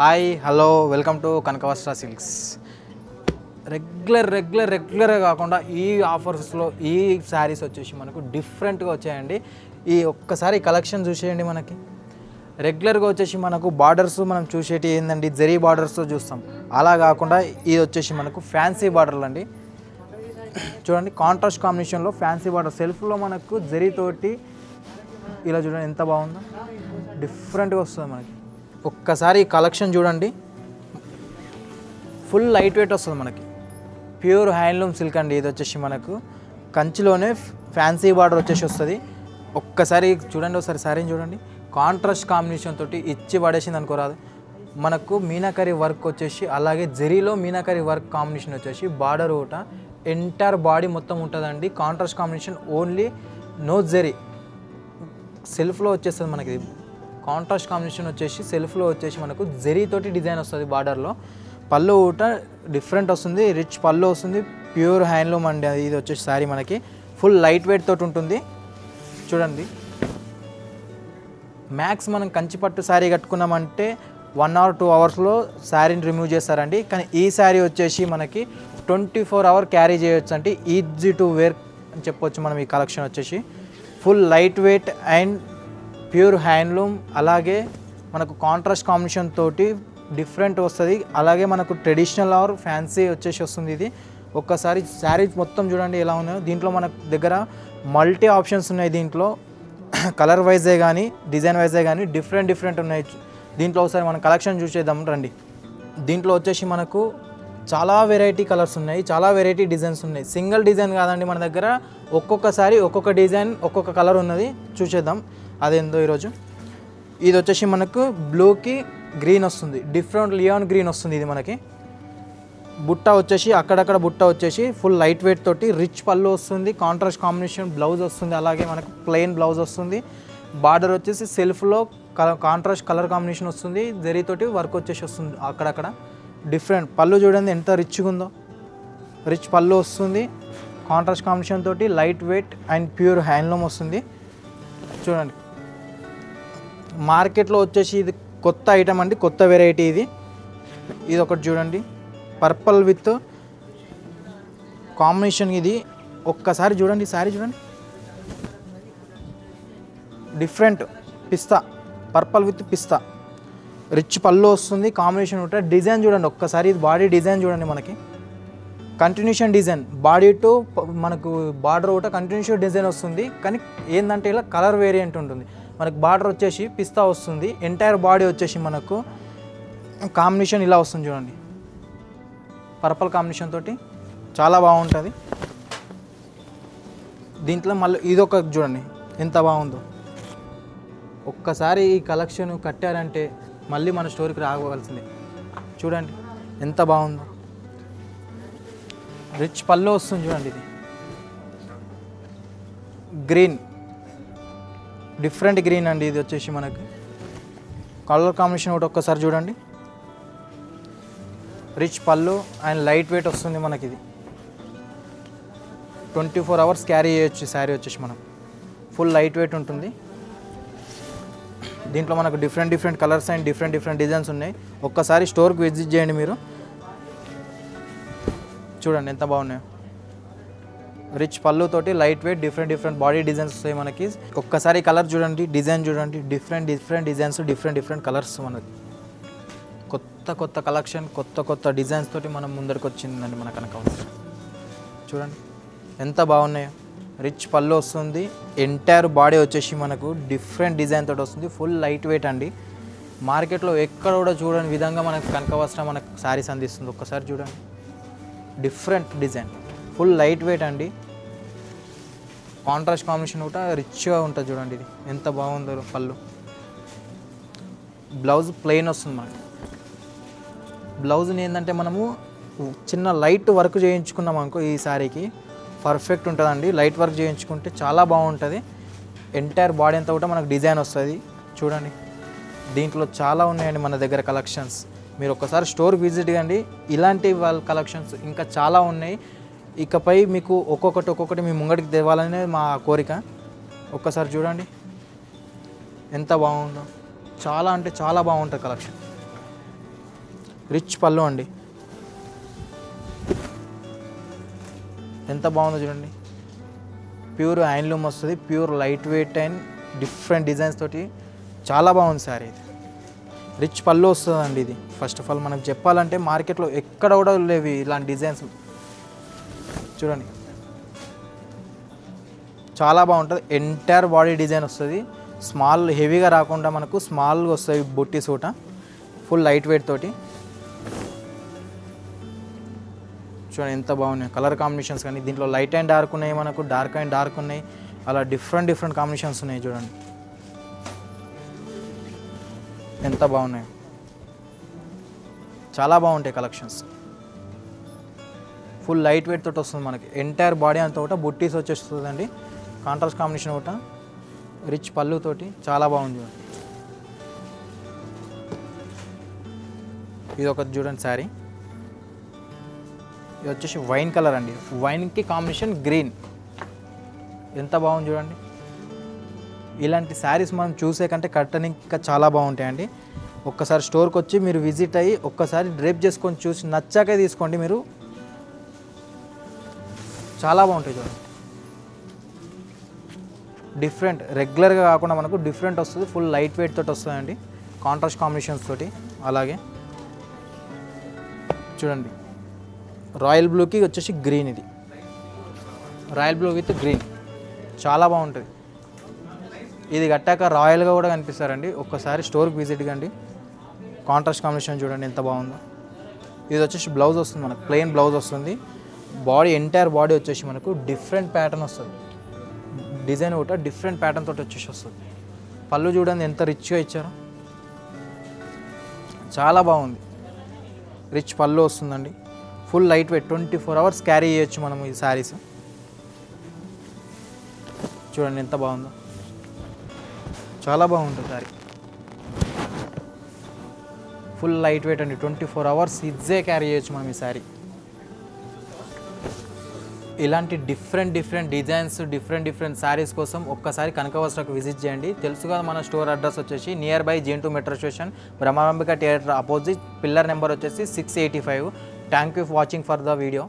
Hi hello welcome to Kanakavastra silks. Regular కాకుండా ఈ ఆఫర్స్లో ఈ శారీస్ వచ్చేసి మనకు డిఫరెంట్గా వచ్చాయండి. ఈ ఒక్కసారి కలెక్షన్ చూసేయండి. మనకి రెగ్యులర్గా వచ్చేసి మనకు బార్డర్స్ మనం చూసేటి ఏంటండి, జరీ బార్డర్స్తో చూస్తాం. అలా కాకుండా ఇది వచ్చేసి మనకు ఫ్యాన్సీ బార్డర్లు అండి. చూడండి, కాంట్రాస్ట్ కాంబినేషన్లో ఫ్యాన్సీ బార్డర్ సెల్ఫ్లో మనకు జరీతోటి ఇలా చూడండి ఎంత బాగుందో, డిఫరెంట్గా వస్తుంది మనకి. ఒక్కసారి ఈ కలెక్షన్ చూడండి, ఫుల్ లైట్ వెయిట్ వస్తుంది మనకి. ప్యూర్ హ్యాండ్లూమ్ సిల్క్ అండి. ఇది వచ్చేసి మనకు కంచిలోనే ఫ్యాన్సీ బార్డర్ వచ్చేసి వస్తుంది. ఒక్కసారి చూడండి, ఒకసారి శారీని చూడండి, కాంట్రాస్ట్ కాంబినేషన్ తోటి ఇచ్చి పడేసింది అనుకోరాదు. మనకు మీనాకరీ వర్క్ వచ్చేసి, అలాగే జరీలో మీనాకరీ వర్క్ కాంబినేషన్ వచ్చేసి బార్డర్ ఒకట ఎంటైర్ బాడీ మొత్తం ఉంటుందండి. Contrast combination only, no zari. సెల్ఫ్లో వచ్చేస్తుంది మనకి. కాంట్రాస్ట్ కాంబినేషన్ వచ్చేసి సెల్ఫ్లో వచ్చేసి మనకు జరీతోటి డిజైన్ వస్తుంది బార్డర్లో. పళ్ళు ఊట డిఫరెంట్ వస్తుంది, రిచ్ పళ్ళు వస్తుంది, ప్యూర్ హ్యాండ్లూమ్ అండి. ఇది వచ్చేసి శారీ మనకి ఫుల్ లైట్ వెయిట్ తోటి ఉంటుంది. చూడండి, మ్యాక్స్ మనం కంచిపట్టు శారీ కట్టుకున్నామంటే 1 or 2 అవర్స్లో శారీని రిమూవ్ చేస్తారండి. కానీ ఈ శారీ వచ్చేసి మనకి 24 hours క్యారీ చేయొచ్చు అంటే ఈజీ టు వేర్ అని చెప్పొచ్చు మనం. ఈ కలెక్షన్ వచ్చేసి full light weight and pure handloom, అలాగే మనకు కాంట్రాస్ట్ కాంబినేషన్ తోటి డిఫరెంట్ వస్తుంది. అలాగే మనకు ట్రెడిషనల్ ఆర్ ఫ్యాన్సీ వచ్చేసి వస్తుంది. ఇది ఒక్కసారి శారీ మొత్తం చూడండి ఎలా ఉన్నాయో. దీంట్లో మన దగ్గర మల్టీ ఆప్షన్స్ ఉన్నాయి. దీంట్లో కలర్ వైజే కానీ డిజైన్ వైజే కానీ డిఫరెంట్ ఉన్నాయి. దీంట్లో ఒకసారి మనం కలెక్షన్ చూసేద్దాం రండి. దీంట్లో వచ్చేసి మనకు చాలా వెరైటీ కలర్స్ ఉన్నాయి, చాలా వెరైటీ డిజైన్స్ ఉన్నాయి. సింగిల్ డిజైన్ కాదండి మన దగ్గర, ఒక్కొక్కసారి ఒక్కొక్క డిజైన్ ఒక్కొక్క కలర్ ఉన్నది. చూసేద్దాం అదేందో ఈరోజు. ఇది వచ్చేసి మనకు బ్లూకి గ్రీన్ వస్తుంది, డిఫరెంట్ లియాన్ గ్రీన్ వస్తుంది. ఇది మనకి బుట్ట వచ్చేసి అక్కడక్కడ బుట్ట వచ్చేసి ఫుల్ లైట్ వెయిట్ తోటి రిచ్ పళ్ళు వస్తుంది. కాంట్రాస్ట్ కాంబినేషన్ బ్లౌజ్ వస్తుంది, అలాగే మనకు ప్లెయిన్ బ్లౌజ్ వస్తుంది. బార్డర్ వచ్చేసి సెల్ఫ్లో కాంట్రాస్ట్ కలర్ కాంబినేషన్ వస్తుంది, జరీతోటి వర్క్ వచ్చేసి వస్తుంది అక్కడక్కడ. డిఫరెంట్ పళ్ళు చూడండి ఎంత రిచ్గా ఉందో, రిచ్ పళ్ళు వస్తుంది. కాంట్రాస్ట్ కాంబినేషన్ తోటి light weight and pure handloom వస్తుంది. చూడండి, మార్కెట్లో వచ్చేసి ఇది కొత్త ఐటమ్ అండి, కొత్త వెరైటీ ఇది. ఇది ఒకటి చూడండి, పర్పుల్ విత్ కాంబినేషన్. ఇది ఒక్కసారి చూడండి, శారీ చూడండి, different pista, purple with pista, rich పళ్ళు వస్తుంది. కాంబినేషన్ ఉంటుంది. డిజైన్ చూడండి ఒక్కసారి, ఇది బాడీ డిజైన్ చూడండి మనకి కంటిన్యూషన్ డిజైన్. బాడీ టు మనకు బార్డర్ ఒకటి కంటిన్యూషన్ డిజైన్ వస్తుంది. కానీ ఏంటంటే ఇలా కలర్ వేరియంట్ ఉంటుంది మనకు. బార్డర్ వచ్చేసి పిస్తా వస్తుంది, ఎంటైర్ బాడీ వచ్చేసి మనకు కాంబినేషన్ ఇలా వస్తుంది చూడండి, పర్పుల్ కాంబినేషన్ తోటి చాలా బాగుంటుంది. దీంట్లో మళ్ళీ ఇదొక చూడండి ఎంత బాగుందో. ఒక్కసారి ఈ కలెక్షన్ కట్టారంటే మళ్ళీ మన స్టోరీకి రాగవలసిందే. చూడండి ఎంత బాగుందో, రిచ్ పళ్ళు వస్తుంది చూడండి. ఇది గ్రీన్, డిఫరెంట్ గ్రీన్ అండి. ఇది వచ్చేసి మనకి కలర్ కాంబినేషన్ ఒకటి ఒక్కసారి చూడండి, రిచ్ పళ్ళు అండ్ లైట్ వెయిట్ వస్తుంది మనకి. ఇది 24 hours క్యారీ చేయొచ్చు శారీ వచ్చేసి మనం. ఫుల్ లైట్ వెయిట్ ఉంటుంది. దీంట్లో మనకు different colours and different designs ఉన్నాయి. ఒక్కసారి స్టోర్కి విజిట్ చేయండి మీరు. చూడండి ఎంత బాగున్నాయో, రిచ్ పళ్ళుతోటి light weight different body designs వస్తాయి మనకి. ఒక్కసారి కలర్ చూడండి, డిజైన్ చూడండి, డిఫరెంట్ డిజైన్స్, డిఫరెంట్ కలర్స్. మనకి కొత్త కలెక్షన్, కొత్త డిజైన్స్ తోటి మనం ముందరికి వచ్చిందండి మన కనకవస్త్ర. చూడండి ఎంత బాగున్నాయో, రిచ్ పళ్ళు వస్తుంది, ఎంటైర్ బాడీ వచ్చేసి మనకు డిఫరెంట్ డిజైన్ తోటి వస్తుంది. ఫుల్ లైట్ వెయిట్ అండి. మార్కెట్లో ఎక్కడ కూడా చూడని విధంగా మనకు కనకవస్త్ర మనకు శారీస్ అందిస్తుంది. ఒక్కసారి చూడండి, different design, full light weight అండి. కాంట్రాస్ట్ కాంబినేషన్ కూడా రిచ్గా ఉంటుంది చూడండి. ఇది ఎంత బాగుందో పళ్ళు. బ్లౌజ్ ప్లెయిన్ వస్తుంది మనకి. బ్లౌజ్ని ఏంటంటే మనము చిన్న లైట్ వర్క్ చేయించుకున్నాం అనుకో ఈ శారీకి పర్ఫెక్ట్ ఉంటుందండి. లైట్ వర్క్ చేయించుకుంటే చాలా బాగుంటుంది. ఎంటైర్ బాడీ అంతా కూడా మనకు డిజైన్ వస్తుంది. చూడండి, దీంట్లో చాలా ఉన్నాయండి మన దగ్గర కలెక్షన్స్. మీరు ఒక్కసారి స్టోర్ విజిట్ కండి. ఇలాంటి వాళ్ళ కలెక్షన్స్ ఇంకా చాలా ఉన్నాయి. ఇకపై మీకు ఒక్కొక్కటి మీ ముంగడికి తేవాలనే మా కోరిక. ఒక్కసారి చూడండి ఎంత బాగుందో, చాలా అంటే చాలా బాగుంటుంది కలెక్షన్. రిచ్ పళ్ళు అండి, ఎంత బాగుందో చూడండి. ప్యూర్ హ్యాండ్లూమ్ వస్తుంది, pure light weight and different designs తోటి చాలా బాగుంది శారీ. ఇది రిచ్ పళ్ళు వస్తుందండి. ఇది ఫస్ట్ ఆఫ్ ఆల్ మనకు చెప్పాలంటే మార్కెట్లో ఎక్కడ కూడా లేవు ఇలాంటి డిజైన్స్. చూడండి చాలా బాగుంటుంది. ఎంటైర్ బాడీ డిజైన్ వస్తుంది. స్మాల్ హెవీగా రాకుండా మనకు స్మాల్గా వస్తాయి బుట్టి సూట, ఫుల్ లైట్ వెయిట్ తోటి. చూడండి ఎంత బాగున్నాయి కలర్ కాంబినేషన్స్. కానీ దీంట్లో లైట్ అండ్ డార్క్ ఉన్నాయి, మనకు డార్క్ అండ్ డార్క్ ఉన్నాయి, అలా డిఫరెంట్ డిఫరెంట్ కాంబినేషన్స్ ఉన్నాయి. చూడండి ఎంత బాగున్నాయి, చాలా బాగుంటాయి కలెక్షన్స్. ఫుల్ లైట్ వెయిట్ తోటి వస్తుంది మనకి. ఎంటైర్ బాడీ అంతా ఒకట బుట్టీస్ వచ్చేస్తుందండి. కాంట్రాస్ట్ కాంబినేషన్ ఒకట, రిచ్ పళ్ళుతోటి చాలా బాగుంది. ఇది ఒకటి చూడండి శారీ. ఇది వచ్చేసి వైన్ కలర్ అండి. వైన్కి కాంబినేషన్ గ్రీన్, ఎంత బాగుంది చూడండి. ఇలాంటి శారీస్ మనం చూసే కంటే కట్టడానికి ఇంకా చాలా బాగుంటాయండి. ఒక్కసారి స్టోర్కి వచ్చి మీరు విజిట్ అయ్యి ఒక్కసారి డ్రేప్ చేసుకొని చూసి నచ్చాకే తీసుకోండి. మీరు చాలా బాగుంటాయి చూడండి. డిఫరెంట్ రెగ్యులర్గా కాకుండా మనకు డిఫరెంట్ వస్తుంది. ఫుల్ లైట్ వెయిట్ తోటి వస్తుందండి, కాంట్రాస్ట్ కాంబినేషన్స్ తోటి. అలాగే చూడండి రాయల్ బ్లూకి వచ్చేసి గ్రీన్. ఇది రాయల్ బ్లూ విత్ గ్రీన్ చాలా బాగుంటుంది. ఇది కట్టాక రాయల్గా కూడా కనిపిస్తారండి. ఒక్కసారి స్టోర్కి విజిట్ కండి. కాంట్రాస్ట్ కాంబినేషన్ చూడండి ఎంత బాగుందో. ఇది వచ్చేసి బ్లౌజ్ వస్తుంది మనకు, ప్లెయిన్ బ్లౌజ్ వస్తుంది. బాడీ ఎంటైర్ బాడీ వచ్చేసి మనకు డిఫరెంట్ ప్యాటర్న్ వస్తుంది. డిజైన్ కూడా డిఫరెంట్ ప్యాటర్న్ తోటి వచ్చేసి వస్తుంది. పళ్ళు చూడండి ఎంత రిచ్గా ఇచ్చారో, చాలా బాగుంది. రిచ్ పళ్ళు వస్తుందండి. Full light weight, 24 hours carry చేయొచ్చు మనం ఈ శారీస్. చూడండి ఎంత బాగుందో, చాలా బాగుంటుంది శారీ. ఫుల్ లైట్ వెయిట్ అండి, 24 hours ఈజీగా క్యారీ చేయొచ్చు మనం ఈ శారీ. ఇలాంటి డిఫరెంట్ డిజైన్స్, డిఫరెంట్ శారీస్ కోసం ఒక్కసారి కనకవస్త్రకు విజిట్ చేయండి. తెలుసు కదా మన స్టోర్ అడ్రస్ వచ్చేసి near by J2 metro station, Brahmambika theatre opposite, pillar number వచ్చేసి 685. Thank you for watching for the video.